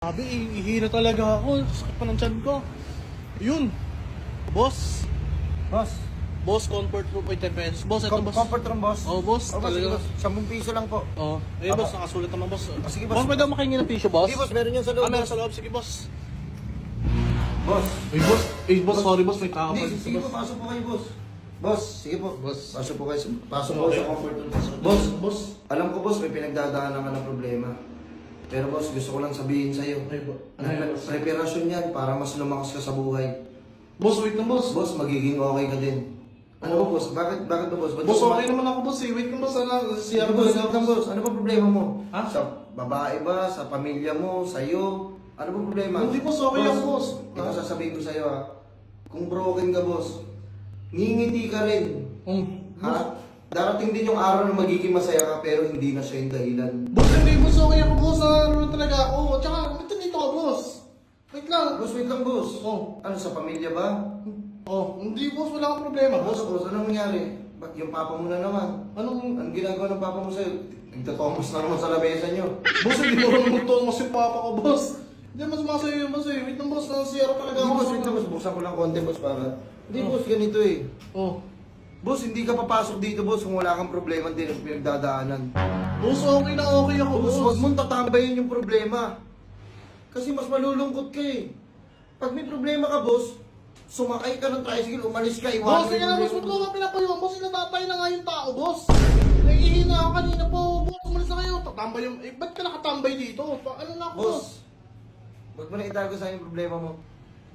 Sabi, ihira talaga ako. Sakit pa ng tiyan ko. Yun. Boss. Boss, Boss, comfort room. 10 pesos. Boss, ito boss. comfort room, boss. Oh, boss. Oh, boss, sige, Talaga. boss. 10 piso lang po. Oh. Eh, boss, nakasulat naman, boss. sige, boss. Boss, pwede ako makahingi ng tissue, boss? Sige, boss, meron yan sa loob. Ah, meron sa loob. Sige, boss. Boss. Boss. Boss, sorry, boss. May tao. Hindi, sige po, pasok po kayo, boss. Boss, sige po. Boss. Pasok po kayo. Pasok po kayo sa comfort room. Boss, alam ko, boss, may pinagdadaanan ka ng problema. Pero boss, gusto ko lang sabihin sa'yo. Preparasyon yan para mas lumakas ka sa buhay. Boss, wait lang, boss. Boss, magiging okay ka din. Ano ba, boss? Bakit ba, boss? Ba't Boss, ka okay naman ako, boss. Wait lang, boss. Siya, Ano, boss? Boss, ano ba problema mo? Ha? Sa babae ba? Sa pamilya mo? Sa'yo? Ano ba problema? Hindi, boss. Okay ako, boss. Ito sasabihin ko sa'yo, ha. Kung broken ka, boss, ngingiti ka rin. Ha? Darating din yung araw na magiging masaya ka pero hindi na siya yung dahilan. Boss, hindi, boss. Okay ako, boss. Ano talaga ako. Tsaka, ito dito ka, boss. Wait lang. Boss, wait lang, boss. Oh. Ano, sa pamilya ba? Oh, hindi, boss. Wala akong problema, boss. Boss, anong nangyari? Ba't yung papa mo na naman? Anong ginagawa ng papa mo sa'yo? Nagtatomos na naman sa lamesa nyo. Boss, hindi mo naman magtulong si papa ko, boss. Hindi mas masaya yun, boss. Wait lang, boss. Nasiyara talaga Hindi, ako. boss, wait lang, boss. Buksan ko lang konti, boss, para... Hindi, boss, ganito eh. Oh. Boss, hindi ka papasok dito, boss, kung wala kang problema din ang pinagdadaanan. Boss, okay na okay ako, Boss, boss. huwag mong tatambayin yung problema. Kasi mas malulungkot ka eh. Pag may problema ka, boss, sumakay ka ng tricycle, umalis ka, Boss, iwanan kaya na, boss. Ba't ko ba pinapayuhan, boss? Sinatatay na nga yung tao, boss. Nagihina ako kanina po. Boss, umalis na kayo. Tatambay yung... Eh, ba't ka nakatambay dito? Ano na ako, boss? Boss, huwag mo na itago sa yung problema mo.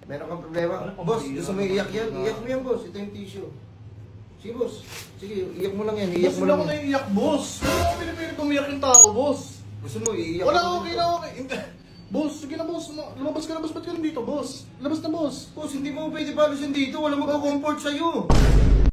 Meron kang problema? Ano, Boss, pambihira gusto mo iiyak yan? naman. Iyak mo yan, boss. Ito yung tissue. Sige, boss. Sige, iyak mo lang yan. Boss, Iyak mo wala lang ako yan. naiiyak, boss. Wala ako pinipilit umiyak yung tao, boss. Gusto mo, iiyak Wala, mo okay dito. na, okay. Boss, sige na, boss. Lumabas ka na, boss. Ba't ka nandito, boss? Labas na, boss. Boss, hindi mo pwede palos yan dito. Wala magka-comfort sa'yo.